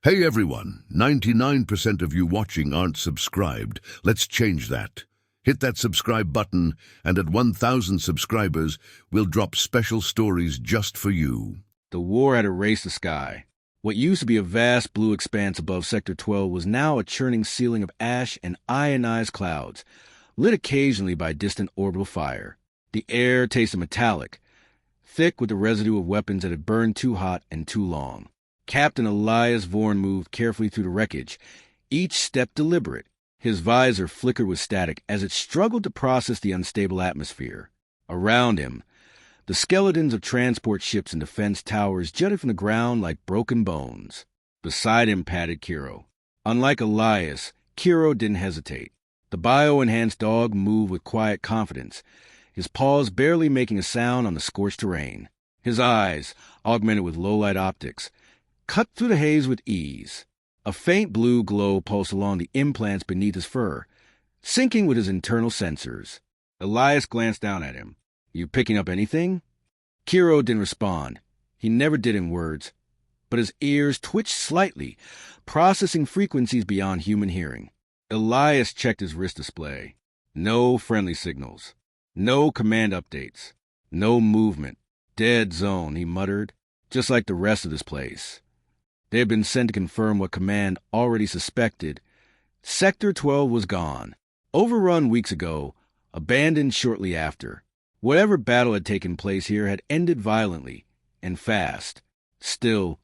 Hey everyone, 99% of you watching aren't subscribed. Let's change that. Hit that subscribe button, and at 1,000 subscribers, we'll drop special stories just for you. The war had erased the sky. What used to be a vast blue expanse above Sector 12 was now a churning ceiling of ash and ionized clouds, lit occasionally by distant orbital fire. The air tasted metallic, thick with the residue of weapons that had burned too hot and too long. Captain Elias Vorn moved carefully through the wreckage, each step deliberate. His visor flickered with static as it struggled to process the unstable atmosphere. Around him, the skeletons of transport ships and defense towers jutted from the ground like broken bones. Beside him padded Kiro. Unlike Elias, Kiro didn't hesitate. The bio-enhanced dog moved with quiet confidence, his paws barely making a sound on the scorched terrain. His eyes, augmented with low-light optics, cut through the haze with ease. A faint blue glow pulsed along the implants beneath his fur, syncing with his internal sensors. Elias glanced down at him. "You picking up anything?" Kiro didn't respond. He never did in words, but his ears twitched slightly, processing frequencies beyond human hearing. Elias checked his wrist display. No friendly signals. No command updates. No movement. Dead zone, he muttered, just like the rest of this place. They had been sent to confirm what Command already suspected. Sector 12 was gone. Overrun weeks ago, abandoned shortly after. Whatever battle had taken place here had ended violently, and fast. Still,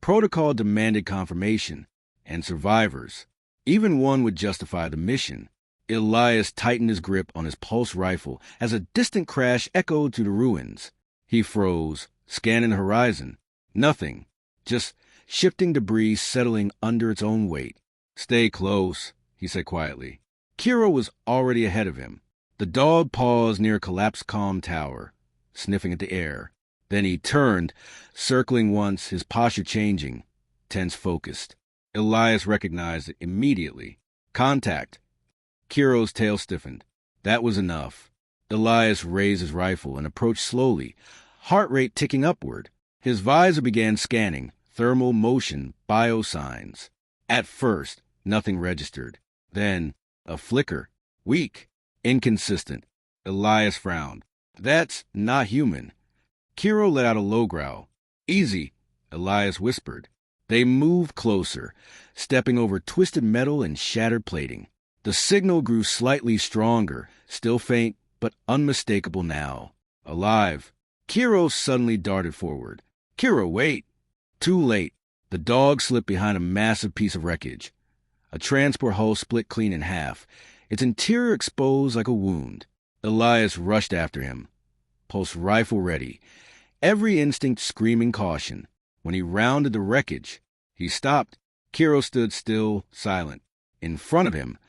protocol demanded confirmation, and survivors. Even one would justify the mission. Elias tightened his grip on his pulse rifle as a distant crash echoed through the ruins. He froze, scanning the horizon. Nothing. Just shifting debris settling under its own weight. "Stay close," he said quietly. Kiro was already ahead of him. The dog paused near a collapsed comm tower, sniffing at the air. Then he turned, circling once, his posture changing, tense focused. Elias recognized it immediately. Contact. Kiro's tail stiffened. That was enough. Elias raised his rifle and approached slowly, heart rate ticking upward. His visor began scanning, thermal motion, biosigns. At first, nothing registered. Then, a flicker. Weak. Inconsistent. Elias frowned. "That's not human." Kiro let out a low growl. "Easy," Elias whispered. They moved closer, stepping over twisted metal and shattered plating. The signal grew slightly stronger, still faint, but unmistakable now. Alive. Kiro suddenly darted forward. "Kiro, wait!" Too late. The dog slipped behind a massive piece of wreckage. A transport hull split clean in half, its interior exposed like a wound. Elias rushed after him, pulse rifle ready, every instinct screaming caution. When he rounded the wreckage, he stopped. Kiro stood still, silent. In front of him,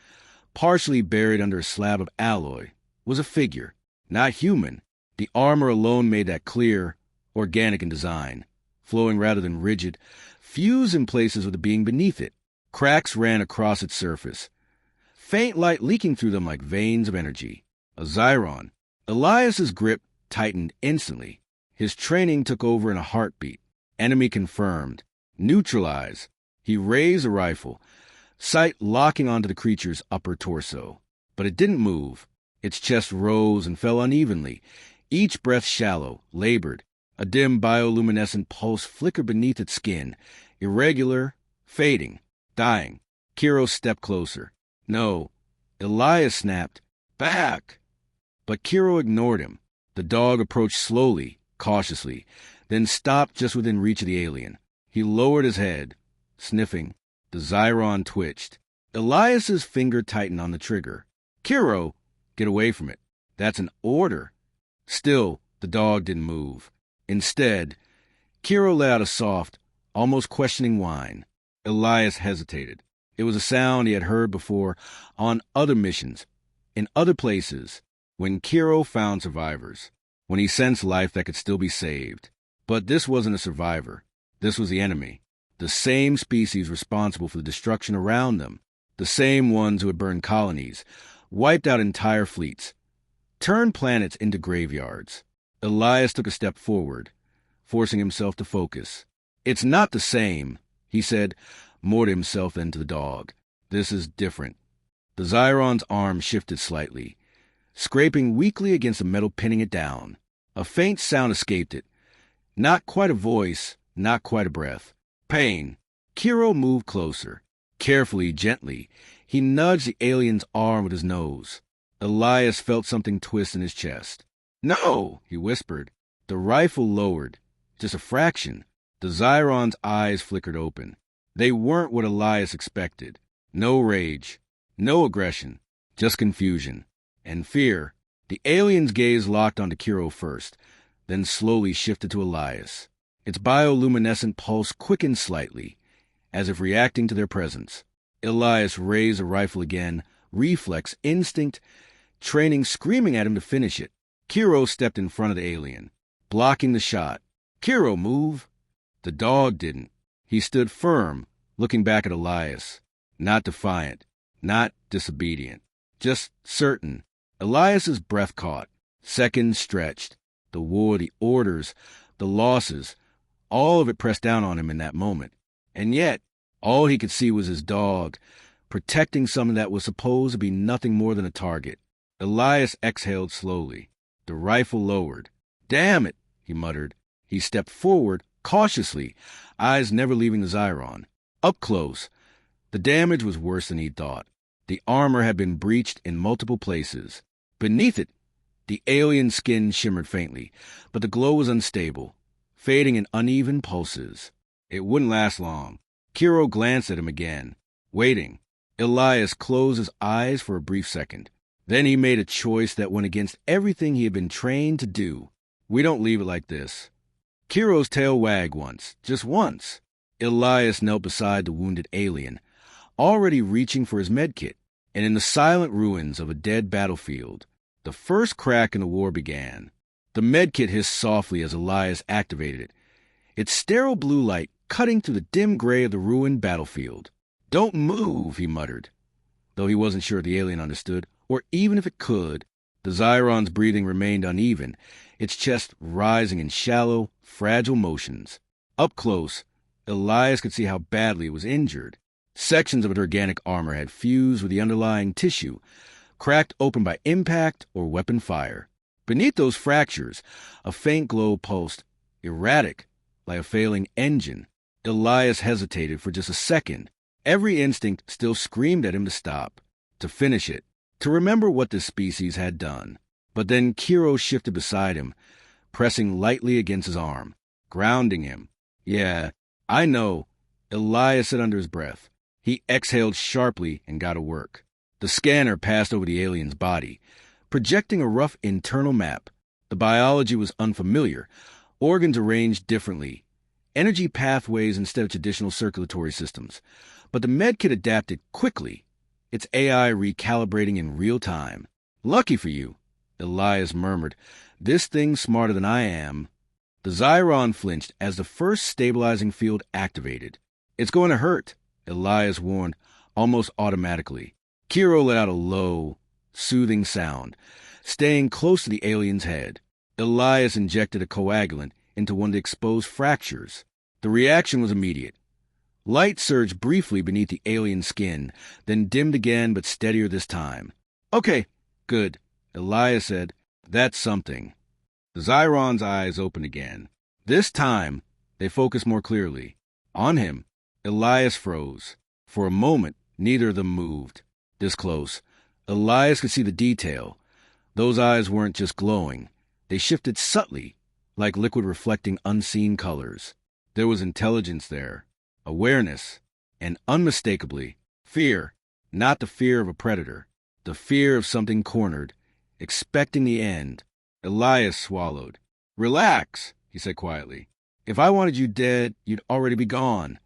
partially buried under a slab of alloy, was a figure. Not human. The armor alone made that clear, organic in design. Flowing rather than rigid, fused in places with the being beneath it. Cracks ran across its surface, faint light leaking through them like veins of energy. A Zyron. Elias's grip tightened instantly. His training took over in a heartbeat. Enemy confirmed. Neutralize. He raised the rifle, sight locking onto the creature's upper torso. But it didn't move. Its chest rose and fell unevenly, each breath shallow, labored. A dim bioluminescent pulse flickered beneath its skin, irregular, fading, dying. Kiro stepped closer. "No." Elias snapped, "Back!" But Kiro ignored him. The dog approached slowly, cautiously, then stopped just within reach of the alien. He lowered his head, sniffing. The Zyron twitched. Elias's finger tightened on the trigger. "Kiro, get away from it. That's an order." Still, the dog didn't move. Instead, Kiro let out a soft, almost questioning whine. Elias hesitated. It was a sound he had heard before on other missions, in other places, when Kiro found survivors, when he sensed life that could still be saved. But this wasn't a survivor. This was the enemy, the same species responsible for the destruction around them, the same ones who had burned colonies, wiped out entire fleets, turned planets into graveyards. Elias took a step forward, forcing himself to focus. "It's not the same," he said, more to himself than to the dog. This is different. The Zyron's arm shifted slightly, scraping weakly against the metal, pinning it down. A faint sound escaped it. Not quite a voice, not quite a breath. Pain. Kiro moved closer. Carefully, gently, he nudged the alien's arm with his nose. Elias felt something twist in his chest. "No!" he whispered. The rifle lowered. Just a fraction. The Zyron's eyes flickered open. They weren't what Elias expected. No rage. No aggression. Just confusion. And fear. The alien's gaze locked onto Kiro first, then slowly shifted to Elias. Its bioluminescent pulse quickened slightly, as if reacting to their presence. Elias raised the rifle again, reflex, instinct, training screaming at him to finish it. Kiro stepped in front of the alien, blocking the shot. "Kiro, move!" The dog didn't. He stood firm, looking back at Elias. Not defiant, not disobedient, just certain. Elias's breath caught. Seconds stretched. The war, the orders, the losses, all of it pressed down on him in that moment. And yet, all he could see was his dog, protecting something that was supposed to be nothing more than a target. Elias exhaled slowly. The rifle lowered. "Damn it," he muttered. He stepped forward, cautiously, eyes never leaving the Zyron. Up close. The damage was worse than he'd thought. The armor had been breached in multiple places. Beneath it, the alien skin shimmered faintly, but the glow was unstable, fading in uneven pulses. It wouldn't last long. Kiro glanced at him again, waiting. Elias closed his eyes for a brief second. Then he made a choice that went against everything he had been trained to do. "We don't leave it like this." Kiro's tail wagged once, just once. Elias knelt beside the wounded alien, already reaching for his medkit, and in the silent ruins of a dead battlefield, the first crack in the war began. The medkit hissed softly as Elias activated it, its sterile blue light cutting through the dim gray of the ruined battlefield. "Don't move," he muttered, though he wasn't sure the alien understood, or even if it could. The Zyron's breathing remained uneven, its chest rising in shallow, fragile motions. Up close, Elias could see how badly it was injured. Sections of its organic armor had fused with the underlying tissue, cracked open by impact or weapon fire. Beneath those fractures, a faint glow pulsed, erratic, like a failing engine. Elias hesitated for just a second. Every instinct still screamed at him to stop, to finish it, to remember what this species had done. But then Kiro shifted beside him, pressing lightly against his arm, grounding him. "Yeah, I know," Elias said under his breath. He exhaled sharply and got to work. The scanner passed over the alien's body, projecting a rough internal map. The biology was unfamiliar, organs arranged differently, energy pathways instead of traditional circulatory systems. But the medkit adapted quickly, its AI recalibrating in real time. "Lucky for you," Elias murmured. "This thing's smarter than I am." The Zyron flinched as the first stabilizing field activated. "It's going to hurt," Elias warned, almost automatically. Kiro let out a low, soothing sound, staying close to the alien's head. Elias injected a coagulant into one of the exposed fractures. The reaction was immediate. Light surged briefly beneath the alien's skin, then dimmed again, but steadier this time. "Okay, good," Elias said. "That's something." The Zyron's eyes opened again. This time, they focused more clearly. On him, Elias froze. For a moment, neither of them moved. This close, Elias could see the detail. Those eyes weren't just glowing. They shifted subtly, like liquid reflecting unseen colors. There was intelligence there, awareness, and unmistakably, fear. Not the fear of a predator, the fear of something cornered, expecting the end. Elias swallowed. "Relax," he said quietly. "If I wanted you dead, you'd already be gone."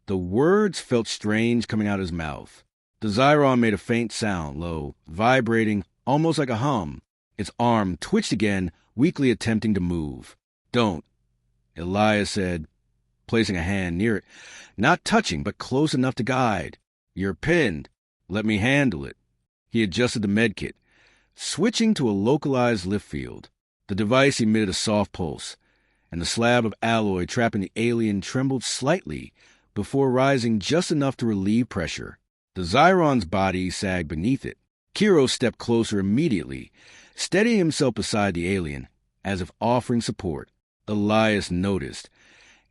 The words felt strange coming out of his mouth. The Zyron made a faint sound, low, vibrating, almost like a hum. Its arm twitched again, weakly attempting to move. "Don't," Elias said, placing a hand near it, not touching, but close enough to guide. "You're pinned. Let me handle it." He adjusted the medkit, switching to a localized lift field. The device emitted a soft pulse, and the slab of alloy trapping the alien trembled slightly, before rising just enough to relieve pressure. The Zyron's body sagged beneath it. Kiro stepped closer immediately, steadying himself beside the alien, as if offering support. Elias noticed,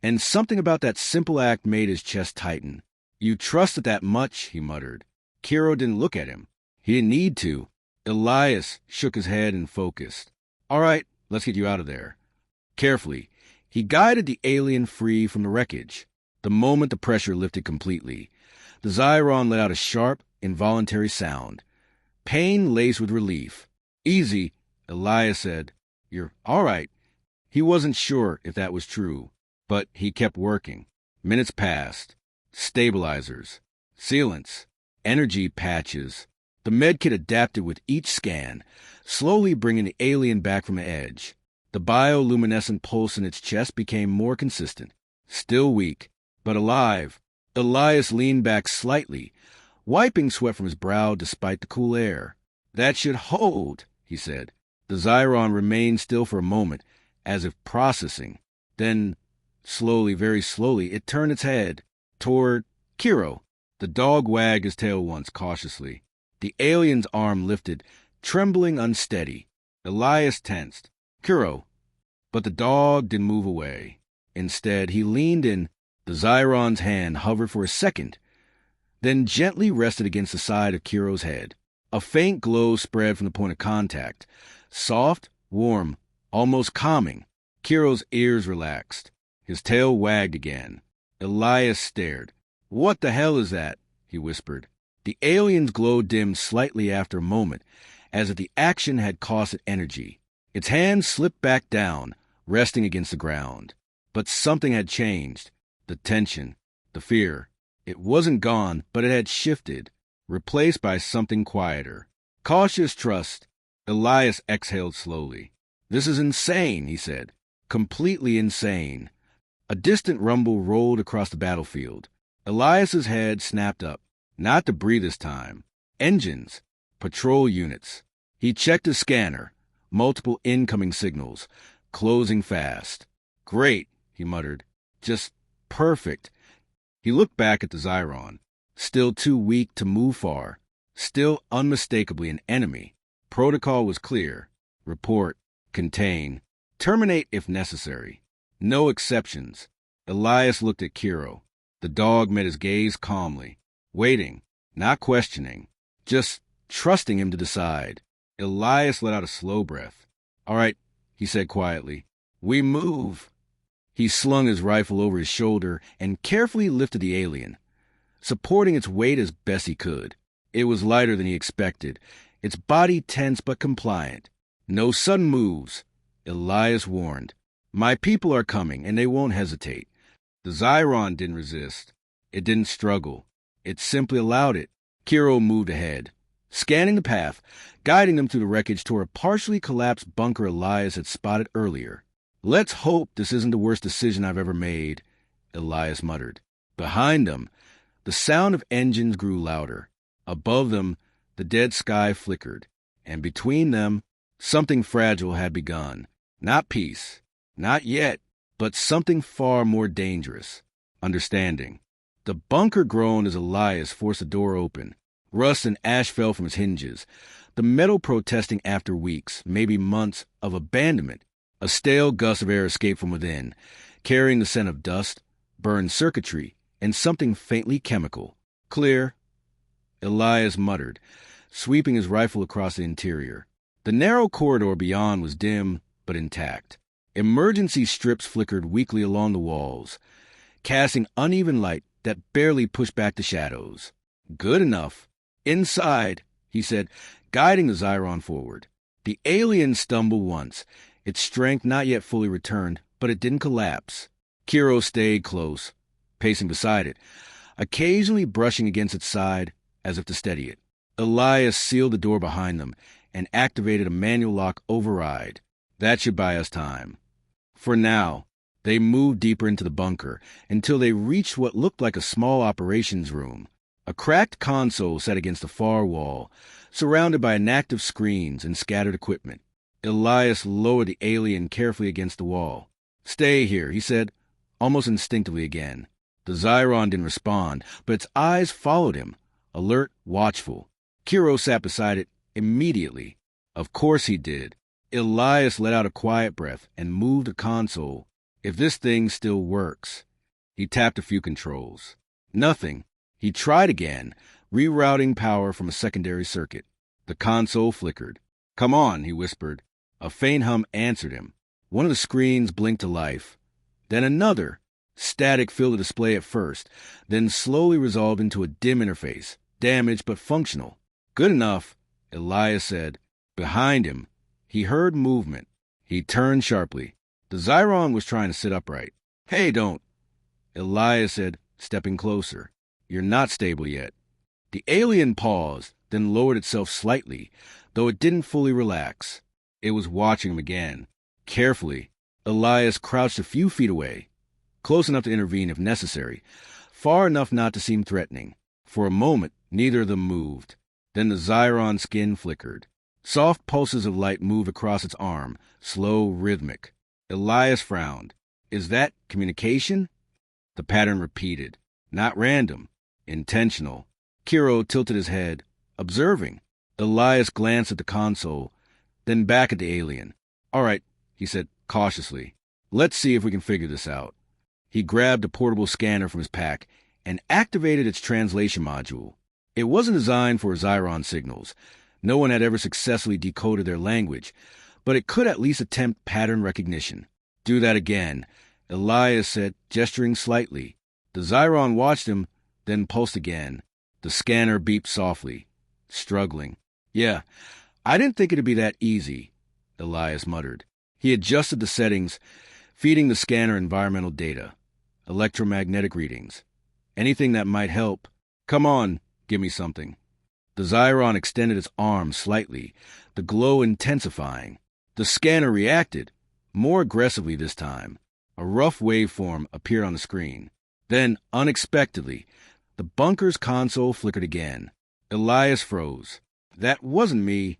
and something about that simple act made his chest tighten. "You trust it that much," he muttered. Kiro didn't look at him. He didn't need to. Elias shook his head and focused. "All right, let's get you out of there." Carefully, he guided the alien free from the wreckage. The moment the pressure lifted completely, the Zyron let out a sharp, involuntary sound. Pain laced with relief. "Easy," Elias said. "You're all right." He wasn't sure if that was true, but he kept working. Minutes passed. Stabilizers, sealants, energy patches. The medkit adapted with each scan, slowly bringing the alien back from the edge. The bioluminescent pulse in its chest became more consistent. Still weak, but alive. Elias leaned back slightly, wiping sweat from his brow despite the cool air. "That should hold," he said. The Zyron remained still for a moment, as if processing. Then, slowly, very slowly, it turned its head toward Kiro. The dog wagged his tail once, cautiously. The alien's arm lifted, trembling unsteady. Elias tensed. "Kiro." But the dog didn't move away. Instead, he leaned in. The Zyron's hand hovered for a second, then gently rested against the side of Kiro's head. A faint glow spread from the point of contact. Soft, warm, almost calming. Kiro's ears relaxed. His tail wagged again. Elias stared. "What the hell is that?" he whispered. The alien's glow dimmed slightly after a moment, as if the action had cost it energy. Its hand slipped back down, resting against the ground. But something had changed. The tension, the fear. It wasn't gone, but it had shifted, replaced by something quieter. Cautious trust. Elias exhaled slowly. "This is insane," he said. "Completely insane." A distant rumble rolled across the battlefield. Elias's head snapped up. Not debris this time. Engines. Patrol units. He checked his scanner. Multiple incoming signals. Closing fast. "Great," he muttered. "Just perfect." He looked back at the Zyron. Still too weak to move far. Still unmistakably an enemy. Protocol was clear. Report. Contain. Terminate if necessary. No exceptions. Elias looked at Kiro. The dog met his gaze calmly. Waiting. Not questioning. Just trusting him to decide. Elias let out a slow breath. "All right," he said quietly. "We move." He slung his rifle over his shoulder and carefully lifted the alien, supporting its weight as best he could. It was lighter than he expected, its body tense but compliant. "No sudden moves," Elias warned. "My people are coming, and they won't hesitate." The Zyron didn't resist. It didn't struggle. It simply allowed it. Kiro moved ahead, scanning the path, guiding them through the wreckage toward a partially collapsed bunker Elias had spotted earlier. "Let's hope this isn't the worst decision I've ever made," Elias muttered. Behind them, the sound of engines grew louder. Above them, the dead sky flickered. And between them, something fragile had begun. Not peace. Not yet. But something far more dangerous. Understanding. The bunker groaned as Elias forced the door open. Rust and ash fell from its hinges, the metal protesting after weeks, maybe months, of abandonment. A stale gust of air escaped from within, carrying the scent of dust, burned circuitry, and something faintly chemical. "Clear," Elias muttered, sweeping his rifle across the interior. The narrow corridor beyond was dim but intact. Emergency strips flickered weakly along the walls, casting uneven light that barely pushed back the shadows. "Good enough." "Inside," he said, guiding the Zyron forward. The alien stumbled once, its strength not yet fully returned, but it didn't collapse. Kiro stayed close, pacing beside it, occasionally brushing against its side as if to steady it. Elias sealed the door behind them and activated a manual lock override. That should buy us time. For now, they moved deeper into the bunker until they reached what looked like a small operations room. A cracked console sat against the far wall, surrounded by inactive screens and scattered equipment. Elias lowered the alien carefully against the wall. "Stay here," he said, almost instinctively again. The Zyron didn't respond, but its eyes followed him, alert, watchful. Kiro sat beside it immediately. Of course he did. Elias let out a quiet breath and moved the console. If this thing still works. He tapped a few controls. Nothing. He tried again, rerouting power from a secondary circuit. The console flickered. "Come on," he whispered. A faint hum answered him. One of the screens blinked to life. Then another. Static filled the display at first, then slowly resolved into a dim interface, damaged but functional. "Good enough," Elias said. Behind him, he heard movement. He turned sharply. The Zyron was trying to sit upright. "Hey, don't," Elias said, stepping closer. "You're not stable yet." The alien paused, then lowered itself slightly, though it didn't fully relax. It was watching him again. Carefully, Elias crouched a few feet away, close enough to intervene if necessary, far enough not to seem threatening. For a moment, neither of them moved. Then the Zyron skin flickered. Soft pulses of light moved across its arm, slow, rhythmic. Elias frowned. "Is that communication?" The pattern repeated. Not random. Intentional. Kiro tilted his head, observing. Elias glanced at the console, then back at the alien. "All right," he said cautiously. "Let's see if we can figure this out." He grabbed a portable scanner from his pack and activated its translation module. It wasn't designed for Zyron signals. No one had ever successfully decoded their language, but it could at least attempt pattern recognition. "Do that again," Elias said, gesturing slightly. The Zyron watched him, then pulsed again. The scanner beeped softly, struggling. "Yeah, I didn't think it'd be that easy," Elias muttered. He adjusted the settings, feeding the scanner environmental data, electromagnetic readings, anything that might help. "Come on, give me something." The Zyron extended its arm slightly, the glow intensifying. The scanner reacted, more aggressively this time. A rough waveform appeared on the screen. Then, unexpectedly, the bunker's console flickered again. Elias froze. "That wasn't me."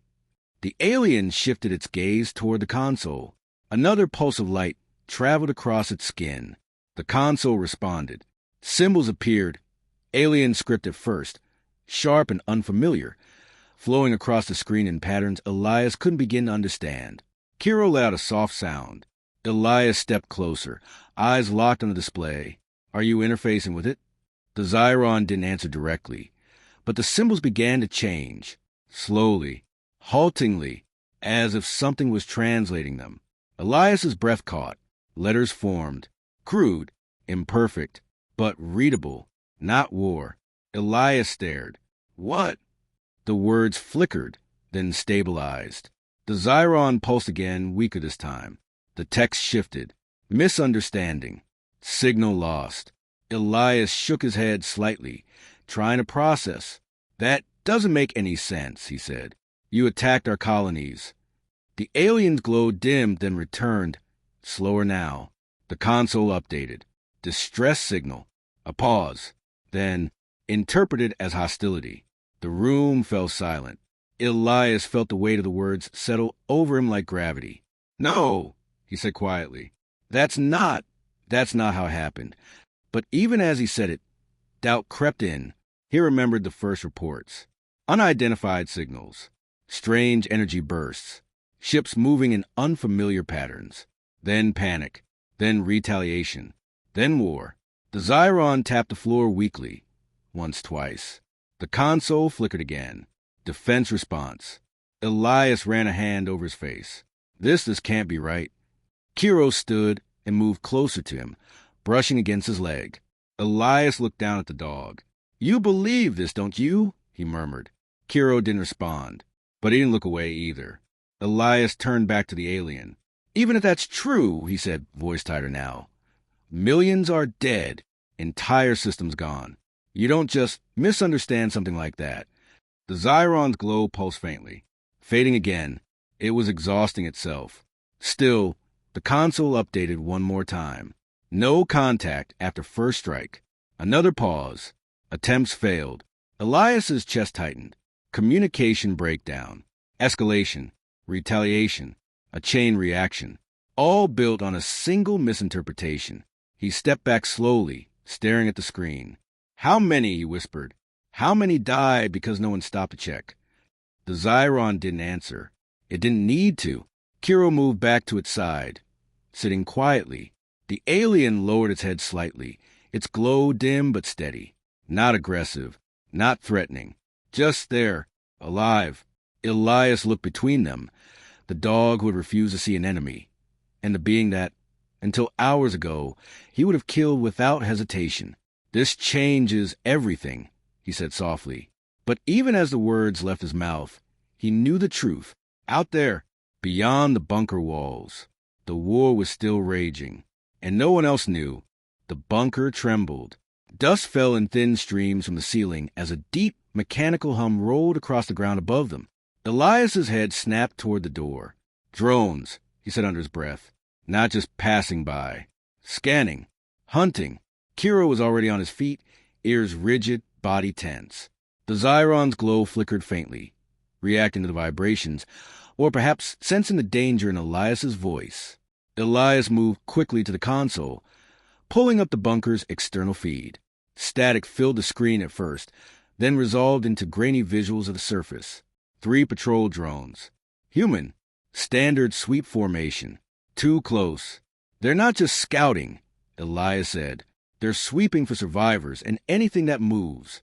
The alien shifted its gaze toward the console. Another pulse of light traveled across its skin. The console responded. Symbols appeared, alien script at first, sharp and unfamiliar, flowing across the screen in patterns Elias couldn't begin to understand. Kiro let out a soft sound. Elias stepped closer, eyes locked on the display. "Are you interfacing with it?" The Zyron didn't answer directly, but the symbols began to change, slowly, haltingly, as if something was translating them. Elias's breath caught. Letters formed, crude, imperfect, but readable, not war. Elias stared. "What?" The words flickered, then stabilized. The Zyron pulsed again, weaker this time. The text shifted. Misunderstanding. Signal lost. Elias shook his head slightly, trying to process. "That doesn't make any sense," he said. "You attacked our colonies." The alien's glow dimmed, then returned, slower now. The console updated. Distress signal. A pause. Then, interpreted as hostility. The room fell silent. Elias felt the weight of the words settle over him like gravity. "No," he said quietly. That's not how it happened." But even as he said it, doubt crept in. He remembered the first reports. Unidentified signals. Strange energy bursts. Ships moving in unfamiliar patterns. Then panic. Then retaliation. Then war. The Zyron tapped the floor weakly. Once, twice. The console flickered again. Defense response. Elias ran a hand over his face. This can't be right." Kiro stood and moved closer to him, brushing against his leg. Elias looked down at the dog. "You believe this, don't you?" he murmured. Kiro didn't respond, but he didn't look away either. Elias turned back to the alien. "Even if that's true," he said, voice tighter now, "millions are dead, entire systems gone. You don't just misunderstand something like that." The Zyron's glow pulsed faintly, fading again. It was exhausting itself. Still, the console updated one more time. No contact after first strike. Another pause. Attempts failed. Elias's chest tightened. Communication breakdown. Escalation. Retaliation. A chain reaction. All built on a single misinterpretation. He stepped back slowly, staring at the screen. How many, he whispered. How many died because no one stopped to check? The Xyron didn't answer. It didn't need to. Kiro moved back to its side, sitting quietly. The alien lowered its head slightly, its glow dim but steady. Not aggressive, not threatening. Just there, alive. Elias looked between them, the dog who had refused to see an enemy, and the being that, until hours ago, he would have killed without hesitation. This changes everything, he said softly. But even as the words left his mouth, he knew the truth. Out there, beyond the bunker walls, the war was still raging, and no one else knew. The bunker trembled. Dust fell in thin streams from the ceiling as a deep, mechanical hum rolled across the ground above them. Elias's head snapped toward the door. Drones, he said under his breath. Not just passing by. Scanning. Hunting. Kiro was already on his feet, ears rigid, body tense. The Xyron's glow flickered faintly, reacting to the vibrations, or perhaps sensing the danger in Elias's voice. Elias moved quickly to the console, pulling up the bunker's external feed. Static filled the screen at first, then resolved into grainy visuals of the surface. 3 patrol drones. Human. Standard sweep formation. Too close. They're not just scouting, Elias said. They're sweeping for survivors and anything that moves.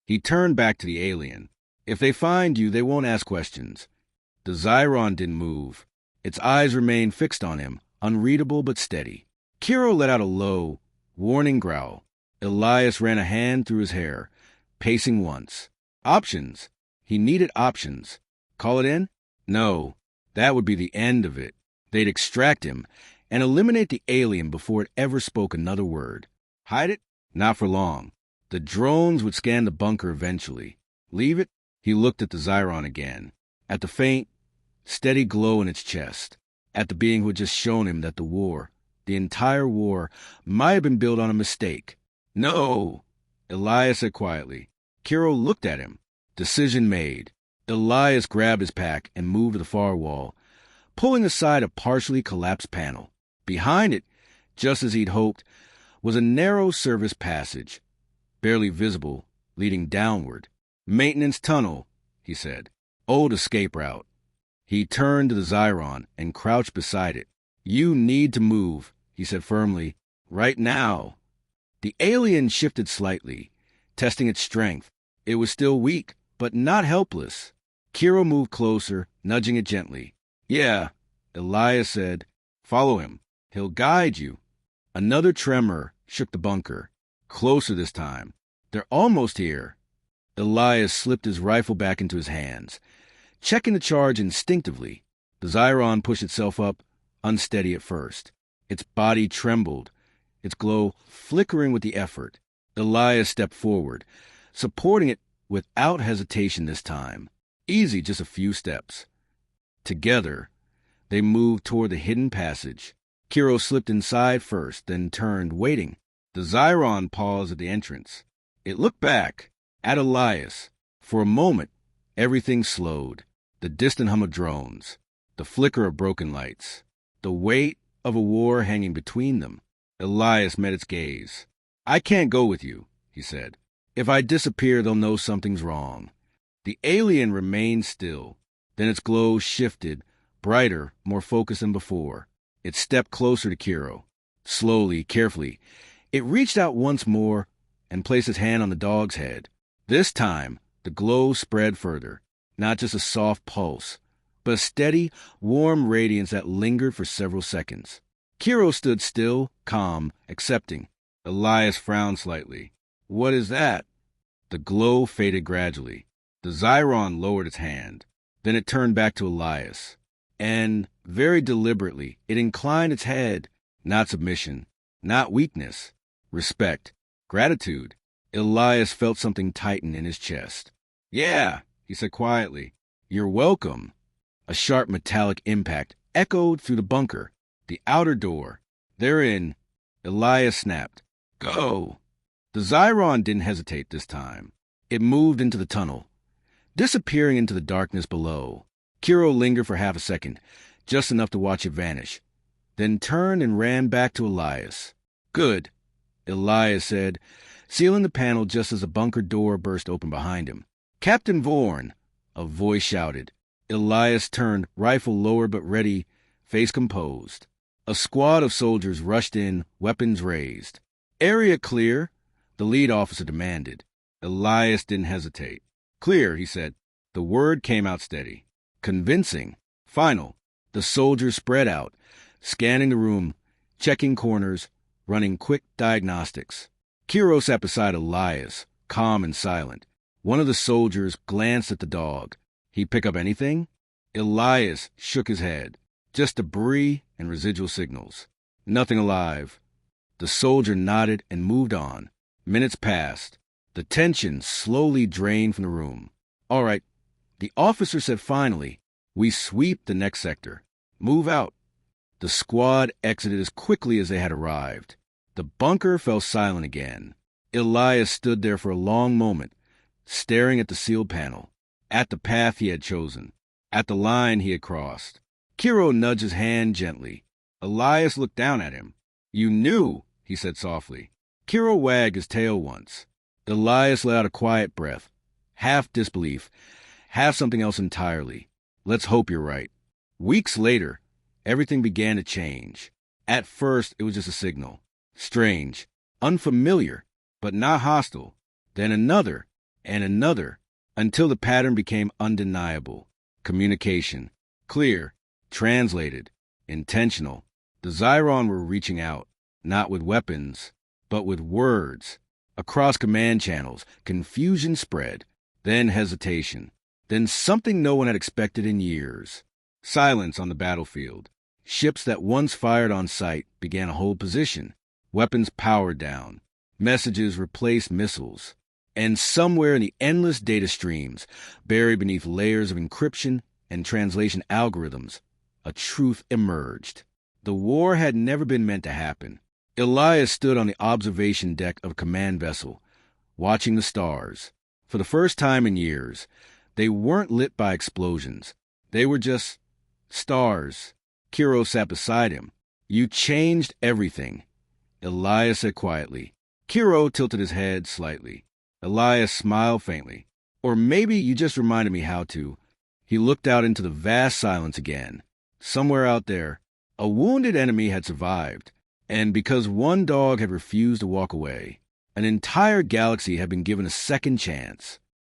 He turned back to the alien. If they find you, they won't ask questions. The Xyron didn't move. Its eyes remained fixed on him, unreadable but steady. Kiro let out a low, warning growl. Elias ran a hand through his hair, pacing once. Options. He needed options. Call it in? No. That would be the end of it. They'd extract him and eliminate the alien before it ever spoke another word. Hide it? Not for long. The drones would scan the bunker eventually. Leave it? He looked at the Xyron again. At the faint, steady glow in its chest. At the being who had just shown him that the war, the entire war, might have been built on a mistake. No, Elias said quietly. Kiro looked at him. Decision made. Elias grabbed his pack and moved to the far wall, pulling aside a partially collapsed panel. Behind it, just as he'd hoped, was a narrow service passage, barely visible, leading downward. Maintenance tunnel, he said. Old escape route. He turned to the Xyron and crouched beside it. You need to move, he said firmly. Right now. The alien shifted slightly, testing its strength. It was still weak, but not helpless. Kiro moved closer, nudging it gently. Yeah, Elias said. Follow him. He'll guide you. Another tremor shook the bunker. Closer this time. They're almost here. Elias slipped his rifle back into his hands, checking the charge instinctively. The Xyron pushed itself up, unsteady at first. Its body trembled, its glow flickering with the effort. Elias stepped forward, supporting it without hesitation this time. Easy, just a few steps. Together, they moved toward the hidden passage. Kiro slipped inside first, then turned, waiting. The Xyron paused at the entrance. It looked back, at Elias. For a moment, everything slowed. The distant hum of drones, the flicker of broken lights, the weight of a war hanging between them. Elias met its gaze. I can't go with you, he said. If I disappear, they'll know something's wrong. The alien remained still. Then its glow shifted, brighter, more focused than before. It stepped closer to Kiro. Slowly, carefully, it reached out once more and placed its hand on the dog's head. This time, the glow spread further. Not just a soft pulse, but a steady, warm radiance that lingered for several seconds. Kiro stood still, calm, accepting. Elias frowned slightly. What is that? The glow faded gradually. The Xyron lowered its hand. Then it turned back to Elias. And, very deliberately, it inclined its head. Not submission, not weakness. Respect, gratitude. Elias felt something tighten in his chest. Yeah, he said quietly. You're welcome. A sharp metallic impact echoed through the bunker. The outer door. They're in. Elias snapped. Go. The Xyron didn't hesitate this time. It moved into the tunnel, disappearing into the darkness below. Kiro lingered for half a second, just enough to watch it vanish, then turned and ran back to Elias. Good. Elias said, sealing the panel just as a bunker door burst open behind him. "Captain Vorn!" a voice shouted. Elias turned, rifle lower but ready, face composed. A squad of soldiers rushed in, weapons raised. "Area clear," the lead officer demanded. Elias didn't hesitate. "Clear," he said. The word came out steady. Convincing. Final. The soldiers spread out, scanning the room, checking corners, running quick diagnostics. Kiro sat beside Elias, calm and silent. One of the soldiers glanced at the dog. "He pick up anything?" Elias shook his head. "Just debris and residual signals. Nothing alive." The soldier nodded and moved on. Minutes passed. The tension slowly drained from the room. "All right," the officer said finally, "we sweep the next sector. Move out." The squad exited as quickly as they had arrived. The bunker fell silent again. Elias stood there for a long moment, staring at the sealed panel, at the path he had chosen, at the line he had crossed. Kiro nudged his hand gently. Elias looked down at him. "You knew," he said softly. Kiro wagged his tail once. Elias let out a quiet breath, half disbelief, half something else entirely. "Let's hope you're right." Weeks later, everything began to change. At first, it was just a signal. Strange, unfamiliar, but not hostile. Then another, and another, until the pattern became undeniable. Communication. Clear, translated, intentional. The Zyron were reaching out, not with weapons, but with words. Across command channels, confusion spread, then hesitation, then something no one had expected in years. Silence on the battlefield. Ships that once fired on sight began to hold position. Weapons powered down. Messages replaced missiles. And somewhere in the endless data streams, buried beneath layers of encryption and translation algorithms, a truth emerged. The war had never been meant to happen. Elias stood on the observation deck of a command vessel, watching the stars. For the first time in years, they weren't lit by explosions. They were just stars. Kiro sat beside him. "You changed everything," Elias said quietly. Kiro tilted his head slightly. Elias smiled faintly. "Or maybe you just reminded me how to." He looked out into the vast silence again. Somewhere out there, a wounded enemy had survived. And because one dog had refused to walk away, an entire galaxy had been given a second chance.